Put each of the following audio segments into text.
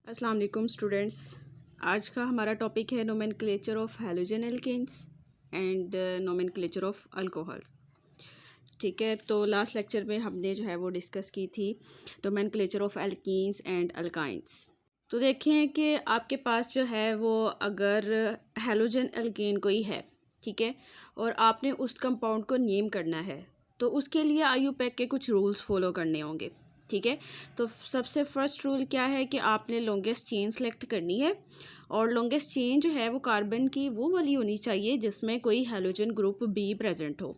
अस्सलाम वालेकुम स्टूडेंट्स। आज का हमारा टॉपिक है nomenclature of halogen alkanes and nomenclature of alcohol. ठीक है, तो लास्ट लेक्चर में हमने जो है वो डिस्कस की थी nomenclature of alkenes and alkynes. तो देखें कि आपके पास जो है वो अगर हैलोजन एल्केन कोई है, ठीक है, और आपने उस कंपाउंड को नेम करना है तो उसके लिए आईयूपैक के कुछ रूल्स फॉलो करने होंगे। ठीक है, तो सबसे फर्स्ट रूल क्या है कि आपने लॉन्गेस्ट चेन सेलेक्ट करनी है और लॉन्गेस्ट चेन जो है वो कार्बन की वो वाली होनी चाहिए जिसमें कोई हैलोजन ग्रुप बी प्रेजेंट हो।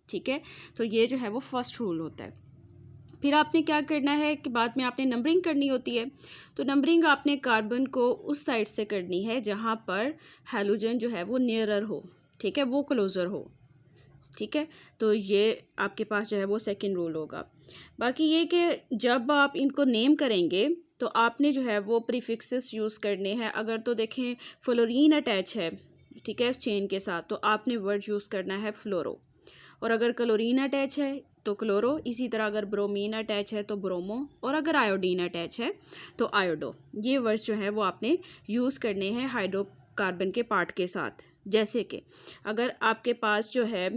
ठीक है, तो ये जो है वो फर्स्ट रूल होता है। फिर आपने क्या करना है कि बाद में आपने नंबरिंग करनी होती है, तो नंबरिंग आपने कार्बन को उस साइड से करनी है जहाँ पर हैलोजन जो है वो नियरर हो, ठीक है, वो क्लोज़र हो। ठीक है, तो ये आपके पास जो है वो सेकंड रूल होगा। बाकी ये कि जब आप इनको नेम करेंगे तो आपने जो है वो प्रीफिक्सेस यूज़ करने हैं। अगर तो देखें फ्लोरीन अटैच है, ठीक है, इस चेन के साथ, तो आपने वर्ड यूज़ करना है फ्लोरो, और अगर क्लोरीन अटैच है तो क्लोरो, इसी तरह अगर ब्रोमीन अटैच है तो ब्रोमो, और अगर आयोडीन अटैच है तो आयोडो। ये वर्ड्स जो है वो आपने यूज़ करने हैं हाइड्रोकार्बन के पार्ट के साथ। जैसे कि अगर आपके पास जो है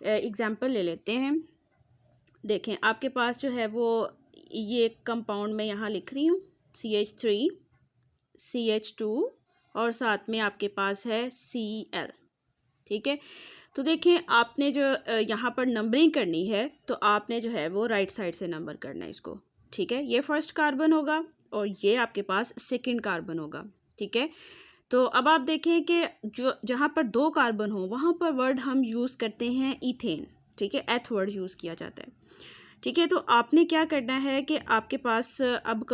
एग्ज़ाम्पल ले लेते हैं, देखें आपके पास जो है वो ये कंपाउंड में यहाँ लिख रही हूँ CH3 CH2 और साथ में आपके पास है Cl। ठीक है, तो देखें आपने जो यहाँ पर नंबरिंग करनी है तो आपने जो है वो राइट साइड से नंबर करना है इसको। ठीक है, ये फर्स्ट कार्बन होगा और ये आपके पास सेकंड कार्बन होगा। ठीक है, तो अब आप देखें कि जो जहाँ पर दो कार्बन हो वहाँ पर वर्ड हम यूज़ करते हैं इथेन। ठीक है, एथ वर्ड यूज़ किया जाता है। ठीक है, तो आपने क्या करना है कि आपके पास अब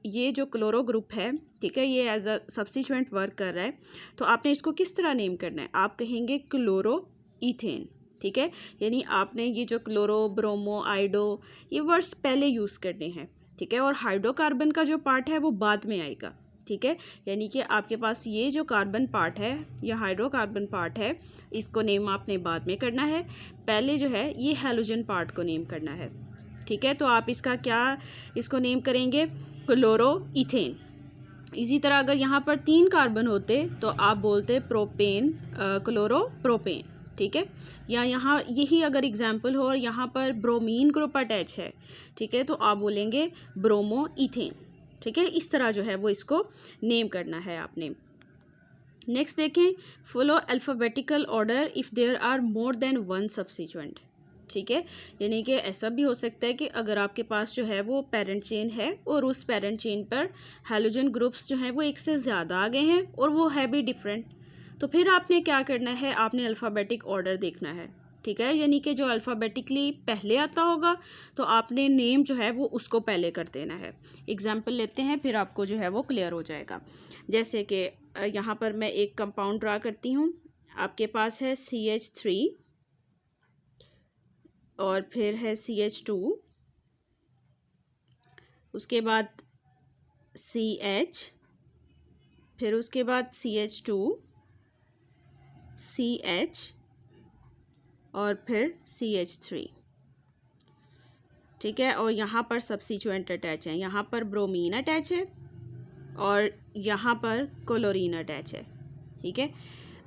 ये जो क्लोरो ग्रुप है, ठीक है, ये एज अ सब्स्टिट्यूएंट वर्क कर रहा है, तो आपने इसको किस तरह नेम करना है? आप कहेंगे क्लोरो इथेन। ठीक है, यानी आपने ये जो क्लोरो, ब्रोमो, आइडो, ये वर्ड्स पहले यूज़ करने हैं। ठीक है, और हाइड्रोकार्बन का जो पार्ट है वो बाद में आएगा। ठीक है, यानी कि आपके पास ये जो कार्बन पार्ट है या हाइड्रोकार्बन पार्ट है, इसको नेम आपने बाद में करना है। पहले जो है ये हैलोजन पार्ट को नेम करना है। ठीक है, तो आप इसको नेम करेंगे क्लोरो इथेन। इसी तरह अगर यहाँ पर 3 कार्बन होते तो आप बोलते प्रोपेन, क्लोरो प्रोपेन। ठीक है, या यहाँ यही अगर एग्जाम्पल हो और यहाँ पर ब्रोमीन ग्रुप अटैच है, ठीक है, तो आप बोलेंगे ब्रोमो इथेन। ठीक है, इस तरह जो है वो इसको नेम करना है आपने। नेक्स्ट देखें, follow alphabetical order if there are more than one substituent. ठीक है, यानी कि ऐसा भी हो सकता है कि अगर आपके पास जो है वो पेरेंट चेन है और उस पेरेंट चेन पर हैलोजन ग्रुप्स जो हैं वो एक से ज़्यादा आ गए हैं और वो है भी डिफरेंट, तो फिर आपने क्या करना है? आपने अल्फ़ाबेटिक ऑर्डर देखना है। ठीक है, यानी कि जो अल्फ़ाबेटिकली पहले आता होगा तो आपने नेम जो है वो उसको पहले कर देना है। एग्जाम्पल लेते हैं, फिर आपको जो है वो क्लियर हो जाएगा। जैसे कि यहाँ पर मैं एक कंपाउंड ड्रा करती हूँ। आपके पास है CH3 और फिर है CH2, उसके बाद CH, फिर उसके बाद CH2 CH और फिर CH3। ठीक है, और यहाँ पर सब्स्टिट्यूएंट अटैच है, यहाँ पर ब्रोमीन अटैच है और यहाँ पर क्लोरीन अटैच है। ठीक है,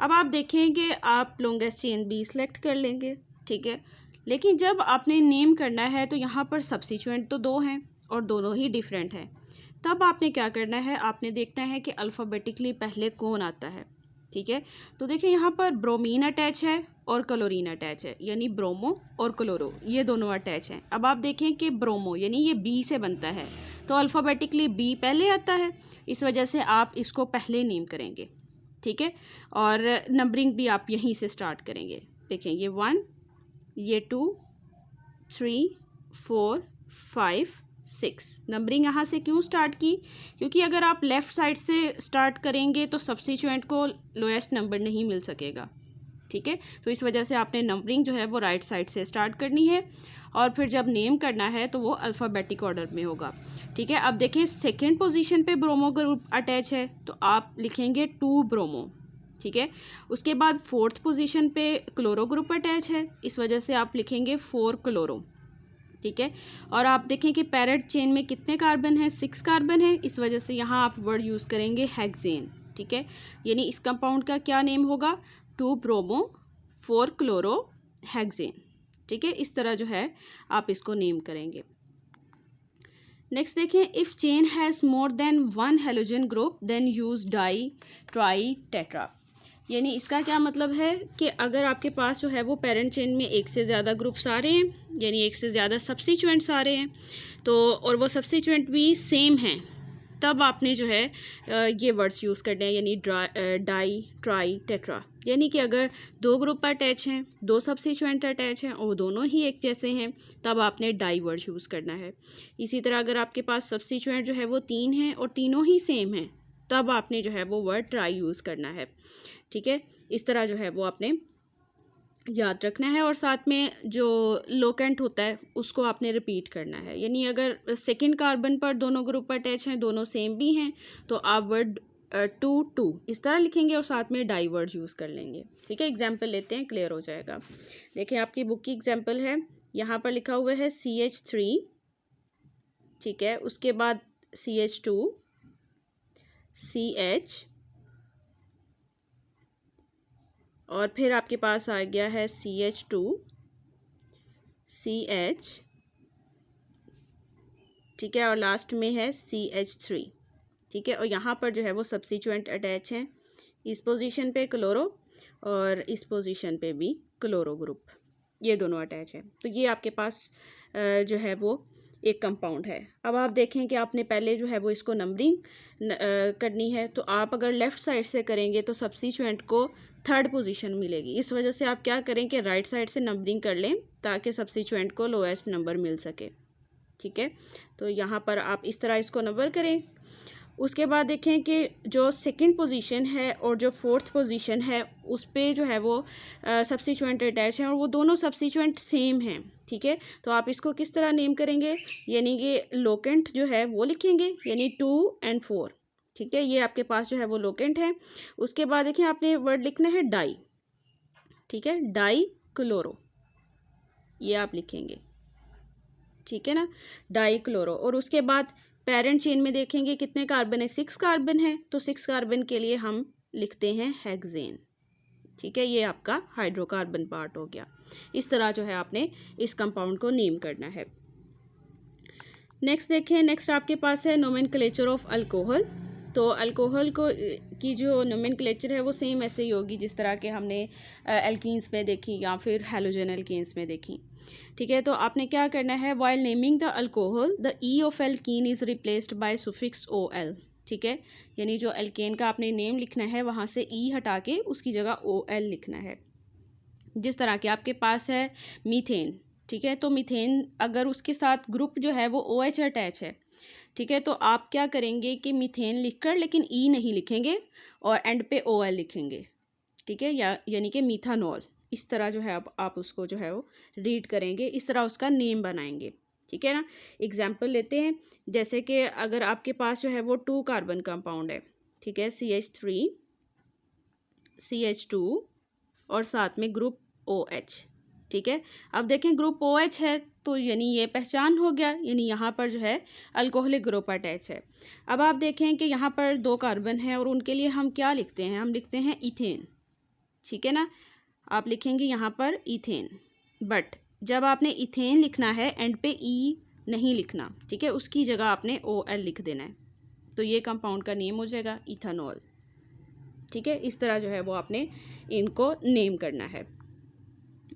अब आप देखें कि आप लॉन्गेस्ट चेन भी सिलेक्ट कर लेंगे। ठीक है, लेकिन जब आपने नेम करना है तो यहाँ पर सब्स्टिट्यूएंट तो 2 हैं और दोनों ही डिफरेंट हैं। तब आपने क्या करना है? आपने देखना है कि अल्फ़ाबेटिकली पहले कौन आता है। ठीक है, तो देखिए यहाँ पर ब्रोमीन अटैच है और क्लोरीन अटैच है, यानी ब्रोमो और क्लोरो ये दोनों अटैच हैं। अब आप देखें कि ब्रोमो यानी ये बी से बनता है, तो अल्फ़ाबेटिकली बी पहले आता है, इस वजह से आप इसको पहले नेम करेंगे। ठीक है, और नंबरिंग भी आप यहीं से स्टार्ट करेंगे। देखें ये 1, ये 2, 3, 4, 5, 6। नंबरिंग यहाँ से क्यों स्टार्ट की? क्योंकि अगर आप लेफ़्ट साइड से स्टार्ट करेंगे तो सब्स्टिट्यूएंट को लोएस्ट नंबर नहीं मिल सकेगा। ठीक है, तो इस वजह से आपने नंबरिंग जो है वो राइट साइड से स्टार्ट करनी है और फिर जब नेम करना है तो वो अल्फ़ाबेटिक ऑर्डर में होगा। ठीक है, अब देखें सेकंड पोजीशन पे ब्रोमो ग्रुप अटैच है तो आप लिखेंगे 2 ब्रोमो। ठीक है, उसके बाद फोर्थ पोजीशन पे क्लोरो ग्रुप अटैच है, इस वजह से आप लिखेंगे 4 क्लोरो। ठीक है। और आप देखें कि पैरेंट चेन में कितने कार्बन हैं, 6 कार्बन है, इस वजह से यहाँ आप वर्ड यूज़ करेंगे हेक्सेन। ठीक है, यानी इस कंपाउंड का क्या नेम होगा, 2 ब्रोमो 4 क्लोरो हेक्सेन। ठीक है, इस तरह जो है आप इसको नेम करेंगे। नेक्स्ट देखें, if chain has more than 1 halogen group then use di tri tetra. यानी इसका क्या मतलब है कि अगर आपके पास जो है वो पेरेंट चेन में एक से ज़्यादा ग्रुप्स आ रहे हैं, यानी एक से ज़्यादा सब्स्टिट्यूएंट्स आ रहे हैं, तो और वो सब्स्टिट्यूएंट भी सेम हैं, तब आपने जो है ये वर्ड्स यूज़ करने हैं, यानी डाई ट्राई टेट्रा। यानी कि अगर 2 ग्रुप अटैच हैं, 2 सब्स्टिट्यूएंट अटैच हैं और वो दोनों ही एक जैसे हैं, तब आपने डाई वर्ड यूज़ करना है। इसी तरह अगर आपके पास सब्स्टिट्यूएंट जो है वो 3 हैं और तीनों ही सेम हैं, तब आपने जो है वो वर्ड ट्राई यूज़ करना है। ठीक है, इस तरह जो है वो आपने याद रखना है। और साथ में जो लोकेंट होता है उसको आपने रिपीट करना है, यानी अगर सेकंड कार्बन पर दोनों ग्रुप अटैच हैं, दोनों सेम भी हैं, तो आप वर्ड 2 इस तरह लिखेंगे और साथ में डाई वर्ड यूज़ कर लेंगे। ठीक है, एग्जाम्पल लेते हैं, क्लियर हो जाएगा। देखिए आपकी बुक की एग्जाम्पल है, यहाँ पर लिखा हुआ है CH3, ठीक है, उसके बाद CH2 CH, और फिर आपके पास आ गया है CH2 CH, ठीक है, और लास्ट में है CH3। ठीक है, और यहाँ पर जो है वो सब्स्टिट्यूएंट अटैच हैं, इस पोजीशन पे क्लोरो और इस पोजीशन पे भी क्लोरो ग्रुप, ये दोनों अटैच हैं। तो ये आपके पास जो है वो एक कंपाउंड है। अब आप देखें कि आपने पहले जो है वो इसको नंबरिंग करनी है, तो आप अगर लेफ़्ट साइड से करेंगे तो सब्स्टिट्यूएंट को 3rd पोजीशन मिलेगी। इस वजह से आप क्या करें कि राइट साइड से नंबरिंग कर लें ताकि सब्स्टिट्यूएंट को लोएस्ट नंबर मिल सके। ठीक है, तो यहाँ पर आप इस तरह इसको नंबर करें। उसके बाद देखें कि जो सेकंड पोजीशन है और जो 4th पोजीशन है उस पे जो है वो सब्स्टिट्यूएंट अटैच हैं और वो दोनों सब्स्टिट्यूएंट सेम हैं। ठीक है, तो आप इसको किस तरह नेम करेंगे, यानी कि लोकेंट जो है वो लिखेंगे, यानी 2 और 4। ठीक है, ये आपके पास जो है वो लोकेंट है। उसके बाद देखिए आपने वर्ड लिखना है डाई। ठीक है, डाई क्लोरो, ये आप लिखेंगे। ठीक है ना, डाई क्लोरो। और उसके बाद पेरेंट चेन में देखेंगे कितने कार्बन है, 6 कार्बन है, तो 6 कार्बन के लिए हम लिखते हैं हेक्सेन। ठीक है, ये आपका हाइड्रोकार्बन पार्ट हो गया। इस तरह जो है आपने इस कंपाउंड को नेम करना है। नेक्स्ट देखें, नेक्स्ट आपके पास है नोमेनक्लेचर ऑफ अल्कोहल। तो अल्कोहल को की जो नोमेनक्लेचर है वो सेम ऐसे ही होगी जिस तरह के हमने एल्कीन्स में देखी या फिर हैलोजन एल्कीन्स में देखी। ठीक है, तो आपने क्या करना है, while naming the alcohol the E of alkene is replaced by suffix OL। ठीक है, यानी जो एल्केन का आपने नेम लिखना है वहाँ से ई हटा के उसकी जगह OL लिखना है। जिस तरह के आपके पास है मीथेन, ठीक है, तो मीथेन अगर उसके साथ ग्रुप जो है वो OH अटैच है, ठीक है, तो आप क्या करेंगे कि मीथेन लिखकर लेकिन ई नहीं लिखेंगे और एंड पे OL लिखेंगे। ठीक है, यानी कि मीथानॉल, इस तरह जो है आप उसको जो है वो रीड करेंगे, इस तरह उसका नेम बनाएंगे। ठीक है ना, एग्जाम्पल लेते हैं, जैसे कि अगर आपके पास जो है वो 2 कार्बन कंपाउंड है, ठीक है, CH3 CH2 और साथ में ग्रुप OH। ठीक है, अब देखें ग्रुप OH है तो यानी ये पहचान हो गया, यानी यहाँ पर जो है अल्कोहलिक ग्रुप अटैच है। अब आप देखें कि यहाँ पर 2 कार्बन हैं और उनके लिए हम क्या लिखते हैं, हम लिखते हैं इथेन। ठीक है ना, आप लिखेंगे यहाँ पर इथेन, बट जब आपने इथेन लिखना है एंड पे ई नहीं लिखना। ठीक है, उसकी जगह आपने OL लिख देना है, तो ये कंपाउंड का नेम हो जाएगा इथानॉल। ठीक है, इस तरह जो है वो आपने इनको नेम करना है।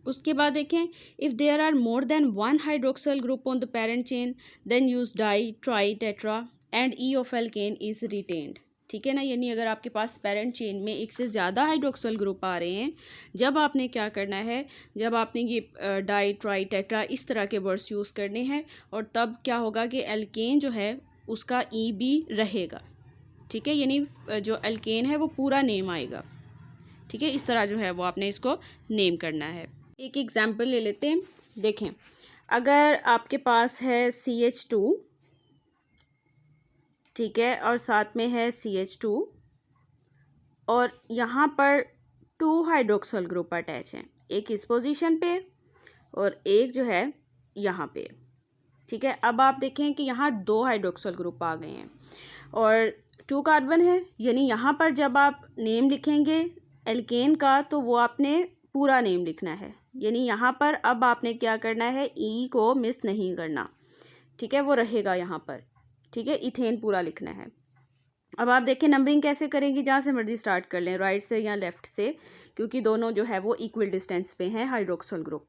उसके बाद देखें, if there are more than 1 hydroxyl group on the parent chain then use di tri tetra and e of alkane is retained. ठीक है ना, यानी अगर आपके पास पेरेंट चेन में एक से ज़्यादा हाइड्रोक्सिल ग्रुप आ रहे हैं, जब आपने क्या करना है, जब आपने ये डाई ट्राई टेट्रा इस तरह के वर्ड्स यूज़ करने हैं, और तब क्या होगा कि एल्केन जो है उसका ई भी रहेगा। ठीक है, यानी जो एल्केन है वो पूरा नेम आएगा। ठीक है, इस तरह जो है वो आपने इसको नेम करना है। एक एग्जाम्पल ले लेते हैं, देखें अगर आपके पास है CH2, ठीक है, और साथ में है CH2 और यहाँ पर 2 हाइड्रोक्सिल ग्रुप अटैच हैं, एक इस पोजीशन पे और एक जो है यहाँ पे। ठीक है, अब आप देखें कि यहाँ 2 हाइड्रोक्सल ग्रुप आ गए हैं और 2 कार्बन है, यानी यहाँ पर जब आप नेम लिखेंगे एल्केन का तो वो आपने पूरा नेम लिखना है, यानी यहाँ पर अब आपने क्या करना है, ई को मिस नहीं करना, ठीक है, वो रहेगा यहाँ पर, ठीक है, इथेन पूरा लिखना है। अब आप देखें नंबरिंग कैसे करेंगे, जहाँ से मर्जी स्टार्ट कर लें, राइट से या लेफ़्ट से, क्योंकि दोनों जो है वो इक्वल डिस्टेंस पे हैं हाइड्रोक्सल ग्रुप,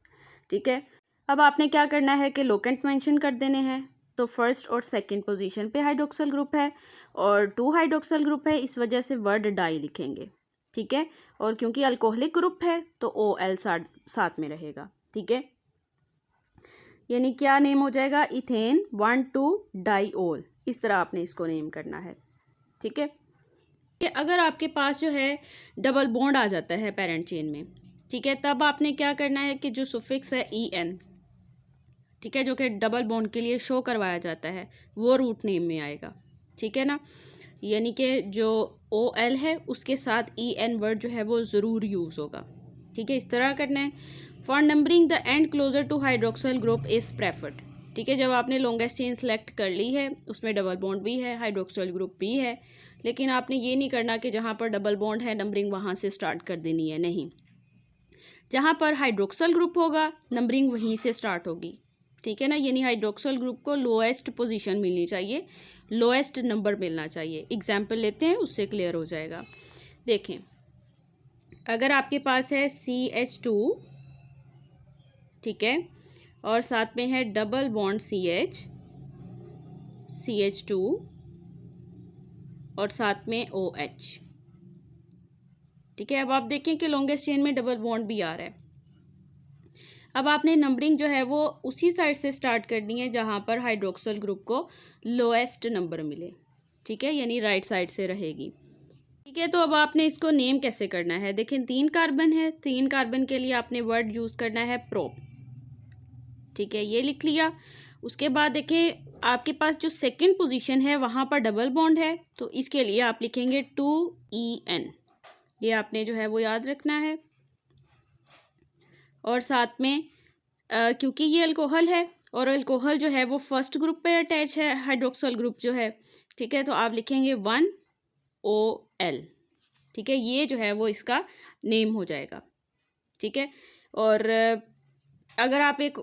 ठीक है। अब आपने क्या करना है कि लोकेंट मेंशन कर देने हैं, तो फर्स्ट और सेकंड पोजीशन पे हाइड्रोक्सल ग्रुप है और 2 हाइड्रोक्सल ग्रुप है, इस वजह से वर्ड डाई लिखेंगे, ठीक है, और क्योंकि अल्कोहलिक ग्रुप है तो OL साथ में रहेगा, ठीक है, यानी क्या नेम हो जाएगा, इथेन 1,2-डाइओल, इस तरह आपने इसको नेम करना है, ठीक है। कि अगर आपके पास जो है डबल बॉन्ड आ जाता है पेरेंट चेन में, ठीक है, तब आपने क्या करना है कि जो सुफिक्स है EN, ठीक है, जो कि डबल बॉन्ड के लिए शो करवाया जाता है, वो रूट नेम में आएगा, ठीक है ना, यानी कि जो OL है उसके साथ EN वर्ड जो है वो ज़रूर यूज़ होगा, ठीक है, इस तरह करना है। For numbering the end closer to hydroxyl group is preferred, ठीक है, जब आपने लॉन्गेस्ट चेन सेलेक्ट कर ली है, उसमें डबल बॉन्ड भी है, हाइड्रोक्सल ग्रुप भी है, लेकिन आपने ये नहीं करना कि जहाँ पर डबल बॉन्ड है नंबरिंग वहाँ से स्टार्ट कर देनी है, नहीं, जहाँ पर हाइड्रोक्सल ग्रुप होगा नंबरिंग वहीं से स्टार्ट होगी, ठीक है ना, यानी हाइड्रोक्सल ग्रुप को लोएस्ट पोजीशन मिलनी चाहिए, लोएस्ट नंबर मिलना चाहिए। एग्जाम्पल लेते हैं, उससे क्लियर हो जाएगा। देखें, अगर आपके पास है CH2, ठीक है, और साथ में है डबल बॉन्ड CH2 और साथ में OH, ठीक है, अब आप देखें कि लॉन्गेस्ट चेन में डबल बॉन्ड भी आ रहा है। अब आपने नंबरिंग जो है वो उसी साइड से स्टार्ट करनी है जहाँ पर हाइड्रोक्सल ग्रुप को लोएस्ट नंबर मिले, ठीक है, यानी राइट साइड से रहेगी, ठीक है। तो अब आपने इसको नेम कैसे करना है, देखें 3 कार्बन है, 3 कार्बन के लिए आपने वर्ड यूज़ करना है प्रोप, ठीक है, ये लिख लिया। उसके बाद देखें आपके पास जो सेकंड पोजीशन है वहाँ पर डबल बॉन्ड है, तो इसके लिए आप लिखेंगे 2EN, ये आपने जो है वो याद रखना है, और साथ में क्योंकि ये अल्कोहल है और अल्कोहल जो है वो फर्स्ट ग्रुप पे अटैच है, हाइड्रोक्सल ग्रुप जो है, ठीक है, तो आप लिखेंगे 1OL, ठीक है, ये जो है वो इसका नेम हो जाएगा, ठीक है। और अगर आप एक